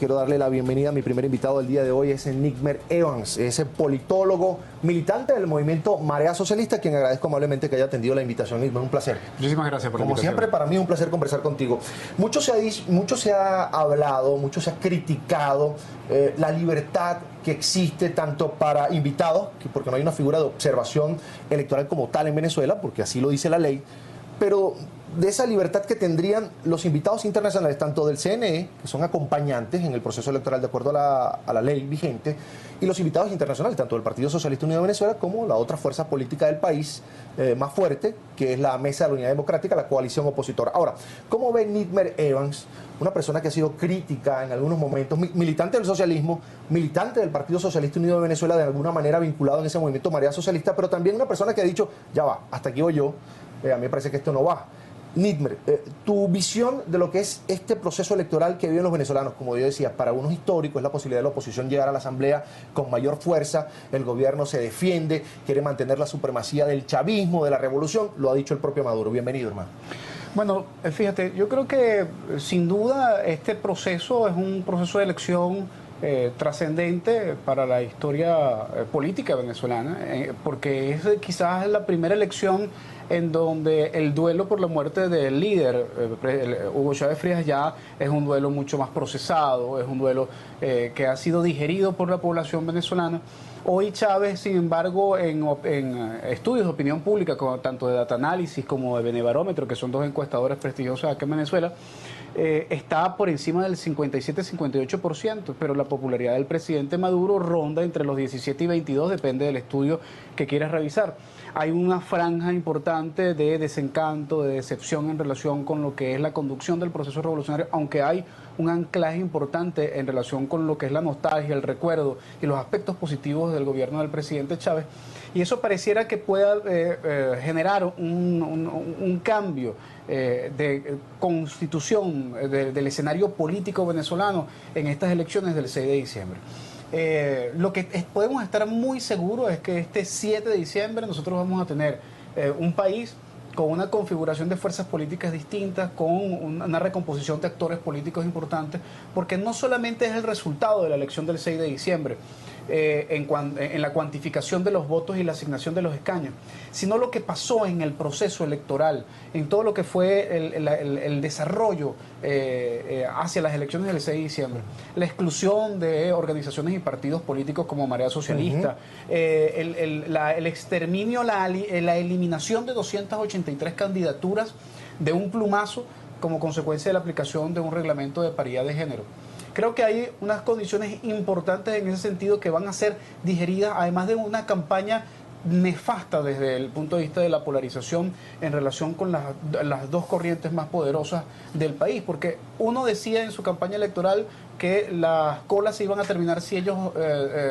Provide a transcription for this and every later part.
quiero darle la bienvenida a mi primer invitado del día de hoy, es Nigmer Evans, ese politólogo, militante del movimiento Marea Socialista, quien agradezco amablemente que haya atendido la invitación. Nigmer, un placer. Muchísimas gracias por la invitación. Como siempre, para mí es un placer conversar contigo. Mucho se ha hablado, mucho se ha criticado la libertad que existe tanto para invitados, porque no hay una figura de observación electoral como tal en Venezuela, porque así lo dice la ley, pero de esa libertad que tendrían los invitados internacionales, tanto del CNE, que son acompañantes en el proceso electoral de acuerdo a la ley vigente, y los invitados internacionales, tanto del Partido Socialista Unido de Venezuela como la otra fuerza política del país más fuerte, que es la Mesa de la Unidad Democrática, la coalición opositora. Ahora, ¿cómo ve Nigmer Evans, una persona que ha sido crítica en algunos momentos, militante del socialismo, militante del Partido Socialista Unido de Venezuela, de alguna manera vinculado en ese movimiento Marea Socialista, pero también una persona que ha dicho, ya va, hasta aquí voy yo, a mí me parece que esto no va? Nigmer, tu visión de lo que es este proceso electoral que viven los venezolanos, como yo decía, para unos históricos es la posibilidad de la oposición llegar a la asamblea con mayor fuerza, el gobierno se defiende, quiere mantener la supremacía del chavismo, de la revolución, lo ha dicho el propio Maduro. Bienvenido, hermano. Bueno, fíjate, yo creo que sin duda este proceso es un proceso de elección trascendente para la historia política venezolana, porque es quizás la primera elección en donde el duelo por la muerte del líder, Hugo Chávez Frías, ya es un duelo mucho más procesado, es un duelo que ha sido digerido por la población venezolana. Hoy Chávez, sin embargo, en estudios de opinión pública, tanto de Data Análisis como de Benebarómetro, que son dos encuestadoras prestigiosas acá en Venezuela, está por encima del 57-58%, pero la popularidad del presidente Maduro ronda entre los 17 y 22, depende del estudio que quieras revisar. Hay una franja importante de desencanto, de decepción en relación con lo que es la conducción del proceso revolucionario, aunque hay un anclaje importante en relación con lo que es la nostalgia, el recuerdo y los aspectos positivos del gobierno del presidente Chávez. Y eso pareciera que pueda generar un cambio de constitución del escenario político venezolano en estas elecciones del 6 de diciembre. Lo que podemos estar muy seguros es que este 7 de diciembre nosotros vamos a tener un país con una configuración de fuerzas políticas distintas, con una recomposición de actores políticos importantes, porque no solamente es el resultado de la elección del 6 de diciembre, en la cuantificación de los votos y la asignación de los escaños, sino lo que pasó en el proceso electoral, en todo lo que fue el desarrollo hacia las elecciones del 6 de diciembre, la exclusión de organizaciones y partidos políticos como Marea Socialista, el exterminio, la eliminación de 283 candidaturas de un plumazo como consecuencia de la aplicación de un reglamento de paridad de género. Creo que hay unas condiciones importantes en ese sentido que van a ser digeridas, además de una campaña nefasta desde el punto de vista de la polarización en relación con las dos corrientes más poderosas del país, porque uno decía en su campaña electoral que las colas se iban a terminar si ellos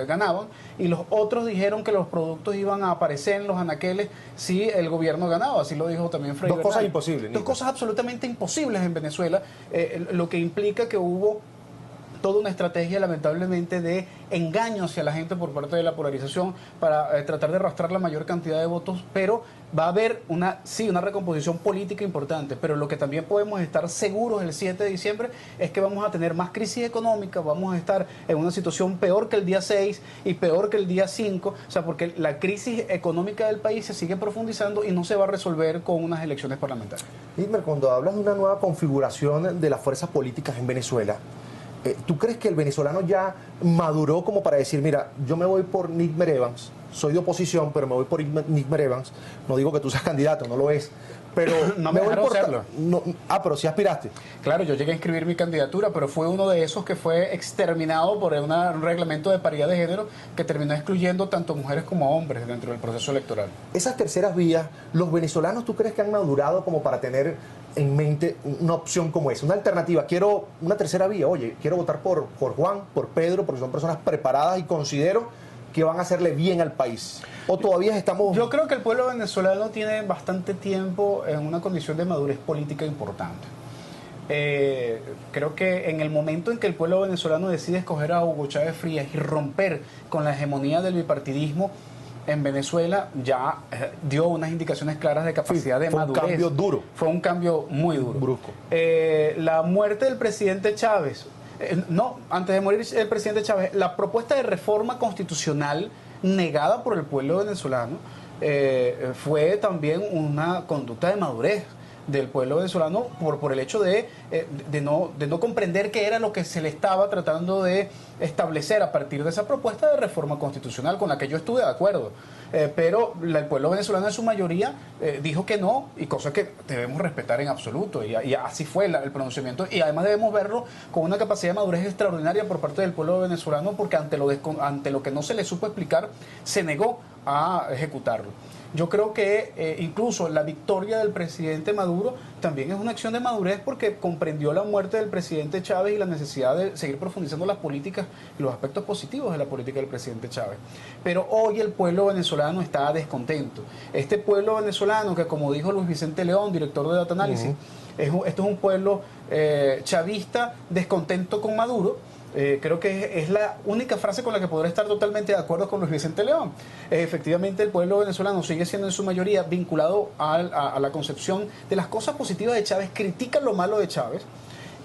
ganaban, y los otros dijeron que los productos iban a aparecer en los anaqueles si el gobierno ganaba. Así lo dijo también Frei Bernal. Dos cosas imposibles. Dos cosas absolutamente imposibles en Venezuela, lo que implica que hubo toda una estrategia, lamentablemente, de engaño hacia la gente por parte de la polarización para tratar de arrastrar la mayor cantidad de votos, pero va a haber una recomposición política importante, pero lo que también podemos estar seguros el 7 de diciembre es que vamos a tener más crisis económica, vamos a estar en una situación peor que el día 6 y peor que el día 5, o sea, porque la crisis económica del país se sigue profundizando y no se va a resolver con unas elecciones parlamentarias. Nigmer, cuando hablas de una nueva configuración de las fuerzas políticas en Venezuela, ¿tú crees que el venezolano ya maduró como para decir, mira, yo me voy por Nigmer Evans, soy de oposición, pero me voy por Nigmer Evans, no digo que tú seas candidato, no lo es, pero no me dejaron hacerlo. Pero sí aspiraste. Claro, yo llegué a inscribir mi candidatura, pero fue uno de esos que fue exterminado por un reglamento de paridad de género que terminó excluyendo tanto mujeres como hombres dentro del proceso electoral. Esas terceras vías, ¿los venezolanos tú crees que han madurado como para tener en mente una opción como esa, una alternativa? Quiero una tercera vía, oye, quiero votar por Juan, por Pedro, porque son personas preparadas y considero que van a hacerle bien al país. ¿O todavía estamos...? Yo creo que el pueblo venezolano tiene bastante tiempo en una condición de madurez política importante. Creo que en el momento en que el pueblo venezolano decide escoger a Hugo Chávez Frías y romper con la hegemonía del bipartidismo en Venezuela, ya dio unas indicaciones claras de capacidad de madurez. Fue un cambio duro. Fue un cambio muy duro. Brusco. La muerte del presidente Chávez No, antes de morir el presidente Chávez, la propuesta de reforma constitucional negada por el pueblo venezolano fue también una conducta de madurez del pueblo venezolano por el hecho de no comprender qué era lo que se le estaba tratando de establecer a partir de esa propuesta de reforma constitucional con la que yo estuve de acuerdo. Pero el pueblo venezolano en su mayoría dijo que no, y cosa que debemos respetar en absoluto, y así fue el pronunciamiento, y además debemos verlo con una capacidad de madurez extraordinaria por parte del pueblo venezolano, porque ante lo que no se le supo explicar, se negó a ejecutarlo. Yo creo que incluso la victoria del presidente Maduro también es una acción de madurez, porque comprendió la muerte del presidente Chávez y la necesidad de seguir profundizando las políticas y los aspectos positivos de la política del presidente Chávez. Pero hoy el pueblo venezolano está descontento. Este pueblo venezolano que, como dijo Luis Vicente León, director de Data Analysis, esto es un pueblo chavista descontento con Maduro. Creo que es la única frase con la que podré estar totalmente de acuerdo con Luis Vicente León. Efectivamente, el pueblo venezolano sigue siendo en su mayoría vinculado a la concepción de las cosas positivas de Chávez, critica lo malo de Chávez,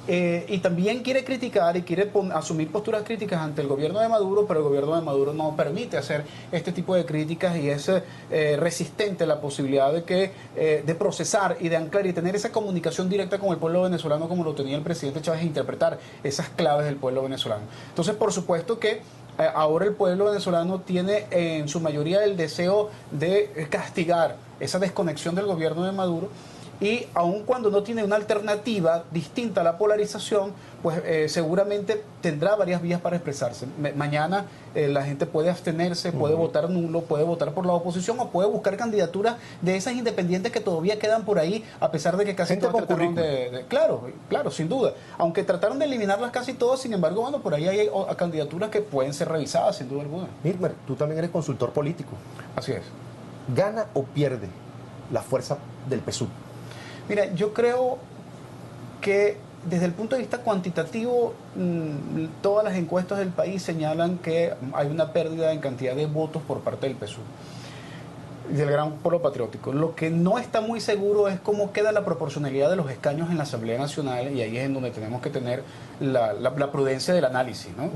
y también quiere criticar y quiere asumir posturas críticas ante el gobierno de Maduro, pero el gobierno de Maduro no permite hacer este tipo de críticas y es resistente a la posibilidad de procesar y de anclar y tener esa comunicación directa con el pueblo venezolano como lo tenía el presidente Chávez, e interpretar esas claves del pueblo venezolano. Entonces, por supuesto que ahora el pueblo venezolano tiene en su mayoría el deseo de castigar esa desconexión del gobierno de Maduro, y aun cuando no tiene una alternativa distinta a la polarización, pues seguramente tendrá varias vías para expresarse. Mañana la gente puede abstenerse, puede votar nulo, puede votar por la oposición, o puede buscar candidaturas de esas independientes que todavía quedan por ahí, a pesar de que casi todas trataron claro, sin duda. Aunque trataron de eliminarlas casi todas, sin embargo, bueno, por ahí hay candidaturas que pueden ser revisadas, sin duda alguna. Milmer, tú también eres consultor político. Así es. ¿Gana o pierde la fuerza del PSUV? Mira, yo creo que desde el punto de vista cuantitativo, todas las encuestas del país señalan que hay una pérdida en cantidad de votos por parte del PSUV, del Gran Polo Patriótico. Lo que no está muy seguro es cómo queda la proporcionalidad de los escaños en la Asamblea Nacional, y ahí es en donde tenemos que tener la prudencia del análisis, ¿no?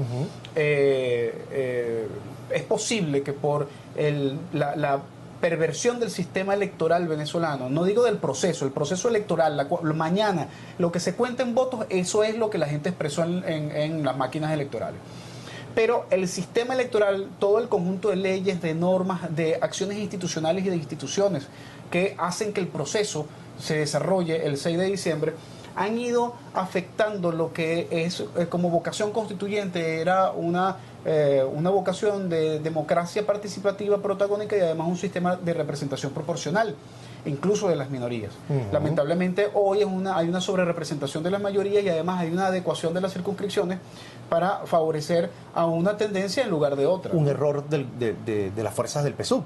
Es posible que por la perversión del sistema electoral venezolano, no digo del proceso, el proceso electoral, mañana lo que se cuenta en votos, eso es lo que la gente expresó en las máquinas electorales. Pero el sistema electoral, todo el conjunto de leyes, de normas, de acciones institucionales y de instituciones que hacen que el proceso se desarrolle el 6 de diciembre, han ido afectando lo que es como vocación constituyente, era una vocación de democracia participativa protagónica y además un sistema de representación proporcional, incluso de las minorías. Lamentablemente hoy hay una sobrerepresentación de las mayorías, y además hay una adecuación de las circunscripciones para favorecer a una tendencia en lugar de otra. Un error de las fuerzas del PSUV,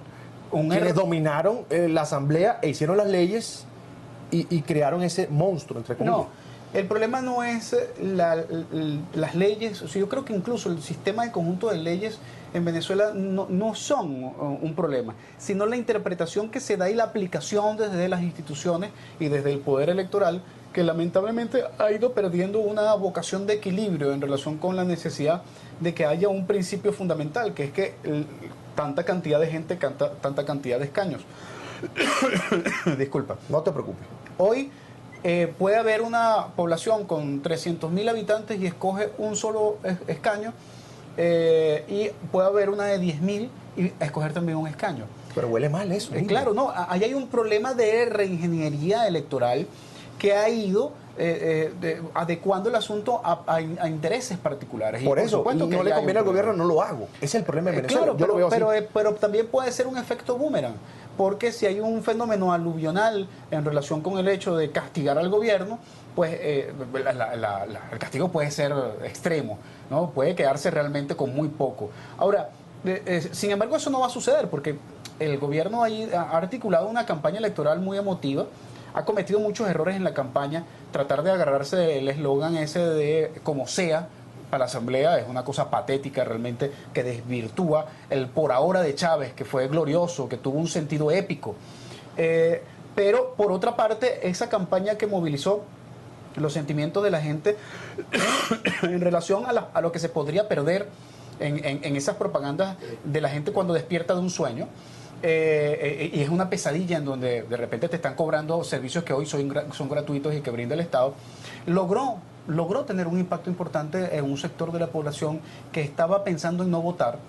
quienes dominaron la asamblea e hicieron las leyes y crearon ese monstruo, entre comillas. No, el problema no es las leyes. O sea, yo creo que incluso el sistema de conjunto de leyes en Venezuela no son un problema, sino la interpretación que se da y la aplicación desde las instituciones y desde el poder electoral, que lamentablemente ha ido perdiendo una vocación de equilibrio en relación con la necesidad de que haya un principio fundamental, que es que tanta cantidad de gente, tanta cantidad de escaños. Disculpa. No te preocupes. Hoy puede haber una población con 300.000 habitantes y escoge un solo escaño, y puede haber una de 10.000 y escoger también un escaño. Pero huele mal eso. Claro, no, ahí hay un problema de reingeniería electoral que ha ido adecuando el asunto a intereses particulares. Por eso, y no le conviene al gobierno, no lo hago. Ese es el problema de Venezuela. Claro, pero también puede ser un efecto boomerang, porque si hay un fenómeno aluvional en relación con el hecho de castigar al gobierno, pues el castigo puede ser extremo, ¿no? Puede quedarse realmente con muy poco. Ahora, sin embargo, eso no va a suceder, porque el gobierno ahí ha articulado una campaña electoral muy emotiva, ha cometido muchos errores en la campaña. Tratar de agarrarse del eslogan ese de como sea para la Asamblea es una cosa patética realmente, que desvirtúa el por ahora de Chávez, que fue glorioso, que tuvo un sentido épico. Pero por otra parte, esa campaña que movilizó los sentimientos de la gente en relación a lo que se podría perder en esas propagandas de la gente cuando despierta de un sueño. Y es una pesadilla en donde de repente te están cobrando servicios que hoy son gratuitos y que brinda el Estado. Logró tener un impacto importante en un sector de la población que estaba pensando en no votar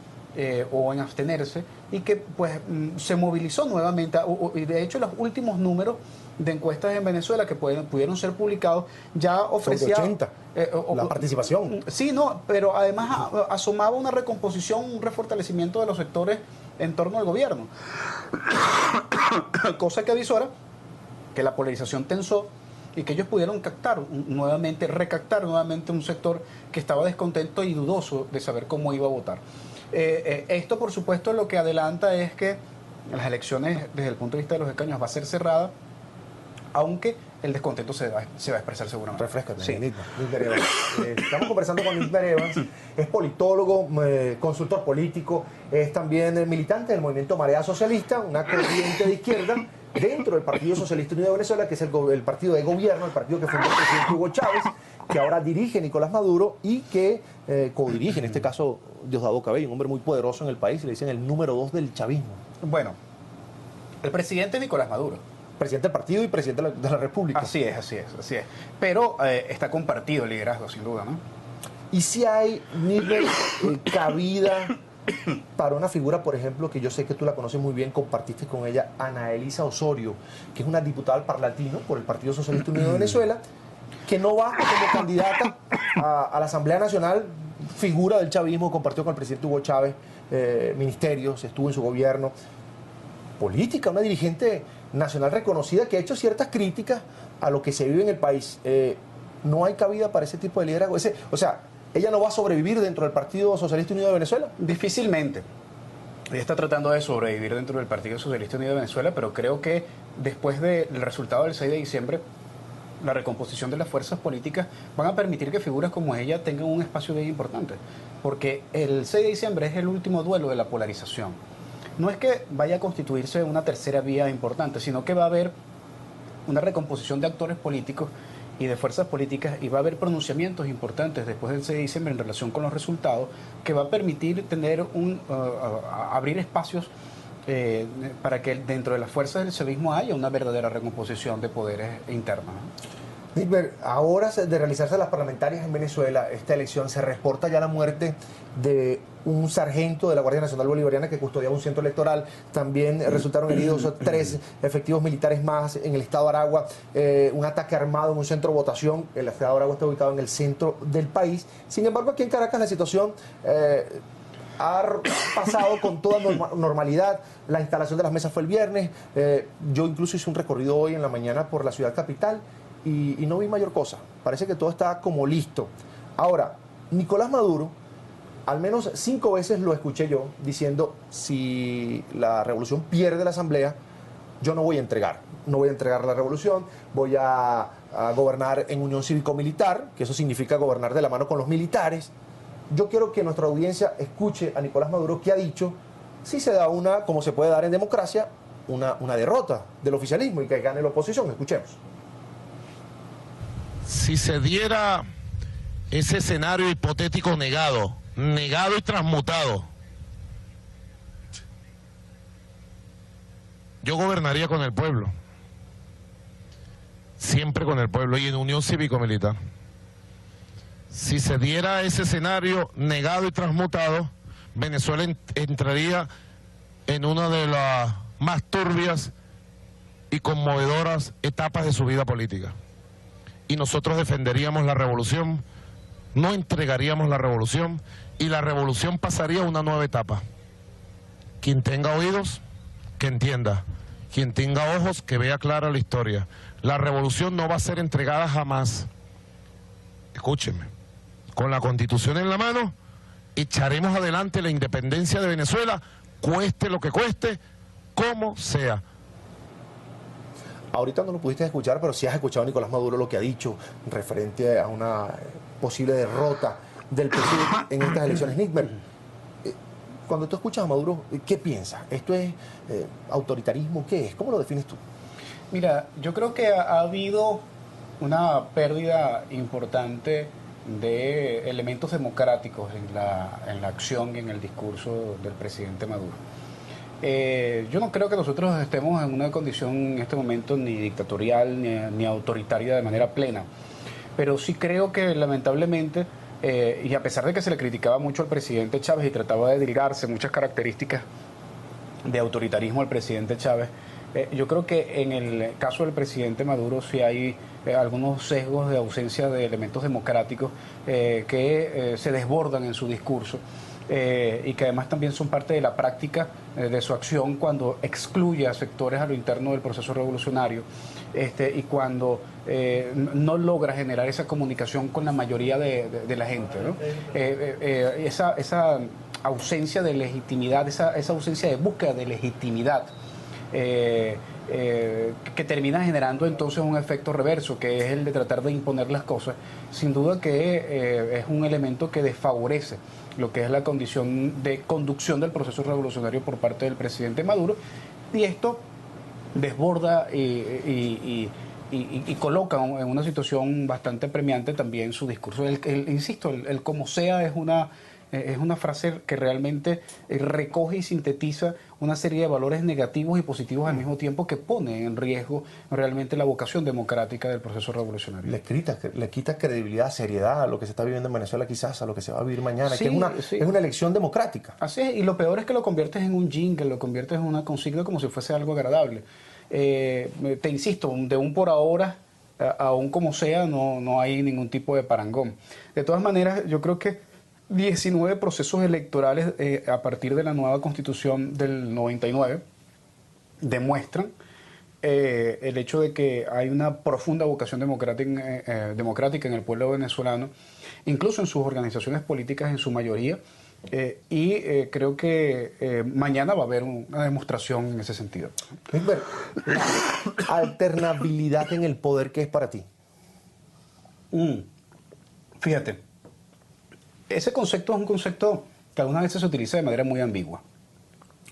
o en abstenerse, y que pues se movilizó nuevamente. Y de hecho los últimos números de encuestas en Venezuela que pudieron ser publicados ya ofrecía... Son de 80, la participación. Sí, no, pero además asomaba una recomposición, un refortalecimiento de los sectores en torno al gobierno. Cosa que avisora que la polarización tensó y que ellos pudieron recaptar nuevamente un sector que estaba descontento y dudoso de saber cómo iba a votar. Esto, por supuesto, lo que adelanta es que las elecciones, desde el punto de vista de los escaños, va a ser cerrada, aunque el descontento se va a expresar seguramente. Refrescate, sí. Nitmer Evans. Estamos conversando con Nitmer Evans, es politólogo, consultor político, es también militante del movimiento Marea Socialista, una corriente de izquierda dentro del Partido Socialista Unido de Venezuela, que es el partido de gobierno, el partido que fundó el presidente Hugo Chávez, que ahora dirige Nicolás Maduro y que codirige, en este caso, Diosdado Cabello, un hombre muy poderoso en el país, le dicen el número 2 del chavismo. Bueno, el presidente es Nicolás Maduro. Presidente del partido y presidente de la República. Así es. Pero está compartido el liderazgo, sin duda, ¿no? Y si hay nivel cabida para una figura, por ejemplo, que yo sé que tú la conoces muy bien, compartiste con ella, Ana Elisa Osorio, que es una diputada al Parlatino por el Partido Socialista Unido de Venezuela, que no va como candidata a la Asamblea Nacional, figura del chavismo, compartió con el presidente Hugo Chávez ministerios, estuvo en su gobierno, política, una dirigente nacional reconocida que ha hecho ciertas críticas a lo que se vive en el país. ¿No hay cabida para ese tipo de liderazgo? O sea, ¿ella no va a sobrevivir dentro del Partido Socialista Unido de Venezuela? Difícilmente. Ella está tratando de sobrevivir dentro del Partido Socialista Unido de Venezuela, pero creo que después del resultado del 6 de diciembre, la recomposición de las fuerzas políticas van a permitir que figuras como ella tengan un espacio bien importante. Porque el 6 de diciembre es el último duelo de la polarización. No es que vaya a constituirse una tercera vía importante, sino que va a haber una recomposición de actores políticos y de fuerzas políticas, y va a haber pronunciamientos importantes después del 6 de diciembre en relación con los resultados, que va a permitir tener abrir espacios para que dentro de las fuerzas del chavismo haya una verdadera recomposición de poderes internos, ¿no? Nitmer, a horas de realizarse las parlamentarias en Venezuela, esta elección, se reporta ya la muerte de un sargento de la Guardia Nacional Bolivariana que custodiaba un centro electoral. También resultaron heridos 3 efectivos militares más en el estado de Aragua. Un ataque armado en un centro de votación. El estado de Aragua está ubicado en el centro del país. Sin embargo, aquí en Caracas la situación ha pasado con toda normalidad. La instalación de las mesas fue el viernes. Yo incluso hice un recorrido hoy en la mañana por la ciudad capital y no vi mayor cosa. Parece que todo está como listo. Ahora, Nicolás Maduro, al menos 5 veces lo escuché yo diciendo: si la revolución pierde la asamblea, yo no voy a entregar la revolución, voy a gobernar en unión cívico-militar, que eso significa gobernar de la mano con los militares. Yo quiero que nuestra audiencia escuche a Nicolás Maduro, que ha dicho, si se da como se puede dar en democracia, una derrota del oficialismo y que gane la oposición. Escuchemos. Si se diera ese escenario hipotético negado y transmutado, yo gobernaría con el pueblo, siempre con el pueblo y en unión cívico-militar. Si se diera ese escenario negado y transmutado, Venezuela entraría en una de las más turbias y conmovedoras etapas de su vida política. Y nosotros defenderíamos la revolución, no entregaríamos la revolución, y la revolución pasaría a una nueva etapa. Quien tenga oídos, que entienda. Quien tenga ojos, que vea clara la historia. La revolución no va a ser entregada jamás. Escúchenme. Con la Constitución en la mano, echaremos adelante la independencia de Venezuela, cueste lo que cueste, como sea. Ahorita no lo pudiste escuchar, pero sí has escuchado a Nicolás Maduro lo que ha dicho referente a una posible derrota del presidente en estas elecciones. Nitmer, cuando tú escuchas a Maduro, ¿qué piensas? ¿Esto es autoritarismo? ¿Qué es? ¿Cómo lo defines tú? Mira, yo creo que ha habido una pérdida importante de elementos democráticos en la acción y en el discurso del presidente Maduro. Yo no creo que nosotros estemos en una condición en este momento ni dictatorial ni autoritaria de manera plena, pero sí creo que lamentablemente, y a pesar de que se le criticaba mucho al presidente Chávez y trataba de delgarse muchas características de autoritarismo al presidente Chávez, yo creo que en el caso del presidente Maduro sí hay algunos sesgos de ausencia de elementos democráticos que se desbordan en su discurso y que además también son parte de la práctica de su acción cuando excluye a sectores a lo interno del proceso revolucionario y cuando no logra generar esa comunicación con la mayoría de la gente, ¿no? Esa ausencia de legitimidad, esa ausencia de búsqueda de legitimidad que termina generando entonces un efecto reverso, que es el de tratar de imponer las cosas, sin duda que es un elemento que desfavorece lo que es la condición de conducción del proceso revolucionario por parte del presidente Maduro, y esto desborda y coloca en una situación bastante apremiante también su discurso. Insisto, el como sea es una frase que realmente recoge y sintetiza una serie de valores negativos y positivos al mismo tiempo, que pone en riesgo realmente la vocación democrática del proceso revolucionario. Le quita credibilidad, seriedad a lo que se está viviendo en Venezuela, quizás a lo que se va a vivir mañana, Sí, que es una elección democrática. Así es, y lo peor es que lo conviertes en un jingle, lo conviertes en una consigna como si fuese algo agradable. Te insisto, de un por ahora a un como sea, no hay ningún tipo de parangón. De todas maneras, yo creo que 19 procesos electorales a partir de la nueva Constitución del 99 demuestran el hecho de que hay una profunda vocación democrática en el pueblo venezolano, incluso en sus organizaciones políticas en su mayoría, creo que mañana va a haber una demostración en ese sentido. Isber, la alternabilidad en el poder, ¿qué es para ti? Fíjate, ese concepto es un concepto que algunas veces se utiliza de manera muy ambigua.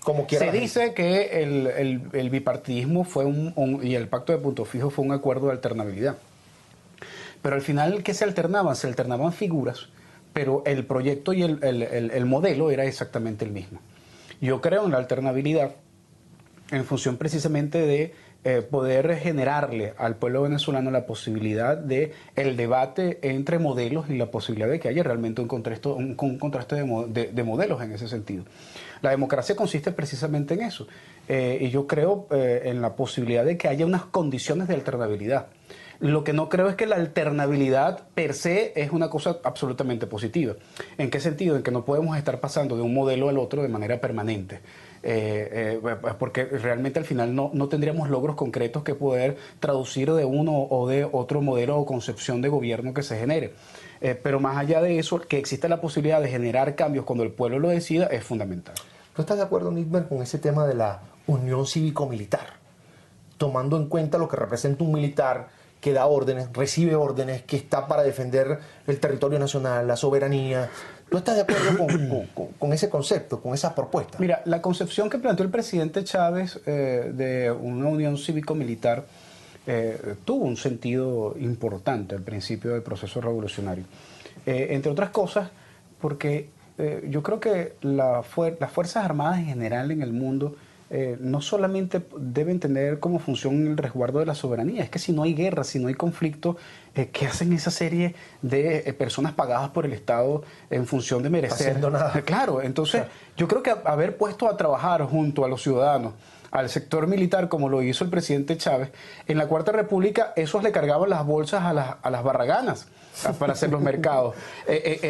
Como quiera. Se dice que el bipartidismo fue y el pacto de punto fijo fue un acuerdo de alternabilidad. Pero al final, ¿qué se alternaban? Se alternaban figuras, pero el proyecto y el modelo era exactamente el mismo. Yo creo en la alternabilidad en función precisamente de poder generarle al pueblo venezolano la posibilidad de el debate entre modelos y la posibilidad de que haya realmente un contraste de modelos en ese sentido. La democracia consiste precisamente en eso, y yo creo en la posibilidad de que haya unas condiciones de alternabilidad. Lo que no creo es que la alternabilidad per se es una cosa absolutamente positiva. ¿En qué sentido? En que no podemos estar pasando de un modelo al otro de manera permanente. Porque realmente al final no tendríamos logros concretos que poder traducir de uno o de otro modelo o concepción de gobierno que se genere. Pero más allá de eso, que exista la posibilidad de generar cambios cuando el pueblo lo decida es fundamental. ¿Tú estás de acuerdo, Nidmer, con ese tema de la unión cívico-militar? Tomando en cuenta lo que representa un militar que da órdenes, recibe órdenes, que está para defender el territorio nacional, la soberanía. ¿Tú estás de acuerdo con ese concepto, con esa propuesta? Mira, la concepción que planteó el presidente Chávez de una unión cívico-militar tuvo un sentido importante al principio del proceso revolucionario. Entre otras cosas, porque yo creo que las Fuerzas Armadas en general en el mundo no solamente deben tener como función el resguardo de la soberanía, es que si no hay guerra, si no hay conflicto, ¿qué hacen esa serie de personas pagadas por el Estado en función de merecer? Haciendo nada. Claro, entonces yo creo que haber puesto a trabajar junto a los ciudadanos, al sector militar, como lo hizo el presidente Chávez, en la Cuarta República, esos le cargaban las bolsas a las barraganas para hacer los mercados.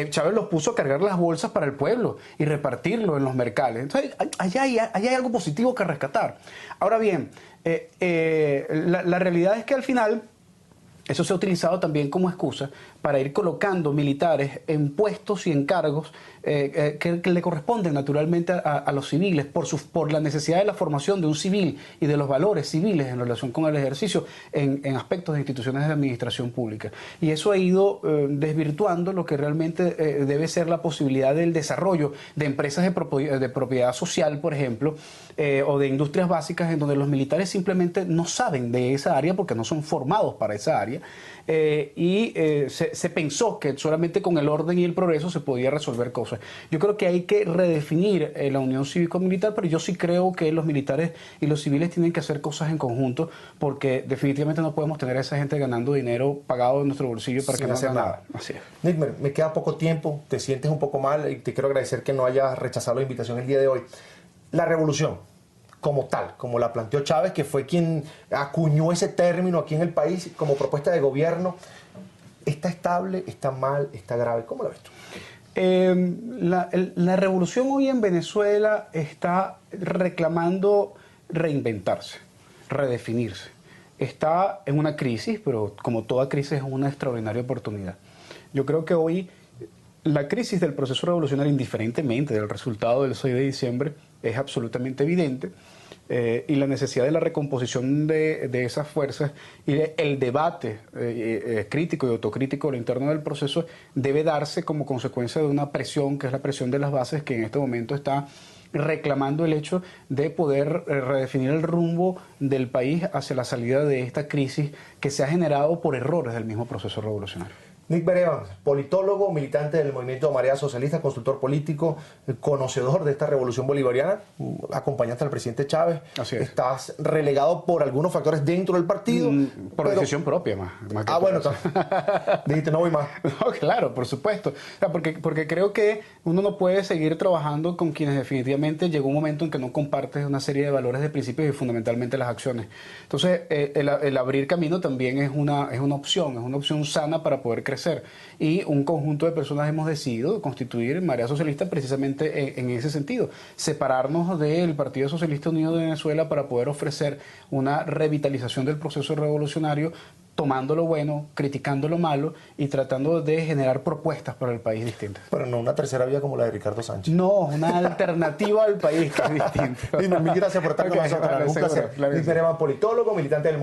Chávez los puso a cargar las bolsas para el pueblo y repartirlo en los mercados. Entonces, allá hay algo positivo que rescatar. Ahora bien, la realidad es que al final eso se ha utilizado también como excusa para ir colocando militares en puestos y en cargos que le corresponden naturalmente a los civiles por la necesidad de la formación de un civil y de los valores civiles en relación con el ejercicio en aspectos de instituciones de administración pública. Y eso ha ido desvirtuando lo que realmente debe ser la posibilidad del desarrollo de empresas de propiedad social, por ejemplo, o de industrias básicas en donde los militares simplemente no saben de esa área porque no son formados para esa área. Se pensó que solamente con el orden y el progreso se podía resolver cosas. Yo creo que hay que redefinir la unión cívico-militar, pero yo sí creo que los militares y los civiles tienen que hacer cosas en conjunto, porque definitivamente no podemos tener a esa gente ganando dinero pagado en nuestro bolsillo para que no haga nada. Así es. Nigmer, me queda poco tiempo, te sientes un poco mal y te quiero agradecer que no hayas rechazado la invitación el día de hoy. La revolución, como tal, como la planteó Chávez, que fue quien acuñó ese término aquí en el país como propuesta de gobierno, ¿está estable, está mal, está grave? ¿Cómo la ves tú? La revolución hoy en Venezuela está reclamando reinventarse, redefinirse. Está en una crisis, pero como toda crisis es una extraordinaria oportunidad. Yo creo que hoy la crisis del proceso revolucionario, indiferentemente del resultado del 6 de diciembre, es absolutamente evidente. Y la necesidad de la recomposición de esas fuerzas y el debate crítico y autocrítico a lo interno del proceso debe darse como consecuencia de una presión, que es la presión de las bases, que en este momento está reclamando el hecho de poder redefinir el rumbo del país hacia la salida de esta crisis que se ha generado por errores del mismo proceso revolucionario. Nigmer Evans, politólogo, militante del movimiento Marea Socialista, consultor político, conocedor de esta revolución bolivariana, acompañaste al presidente Chávez. Así es. Estás relegado por algunos factores dentro del partido. Por decisión propia, más que bueno, dijiste no voy más. No, claro, por supuesto. O sea, porque creo que uno no puede seguir trabajando con quienes definitivamente llegó un momento en que no compartes una serie de valores, de principios y fundamentalmente las acciones. Entonces, el abrir camino también es una opción sana para poder crecer. Y un conjunto de personas hemos decidido constituir Marea Socialista precisamente en ese sentido, separarnos del Partido Socialista Unido de Venezuela para poder ofrecer una revitalización del proceso revolucionario, tomando lo bueno, criticando lo malo y tratando de generar propuestas para el país distintas. Pero no una tercera vía como la de Ricardo Sánchez. No, una alternativa al país que es distinta. Mil gracias por estar con nosotros. Un placer. Nigmer Evans, politólogo, militante del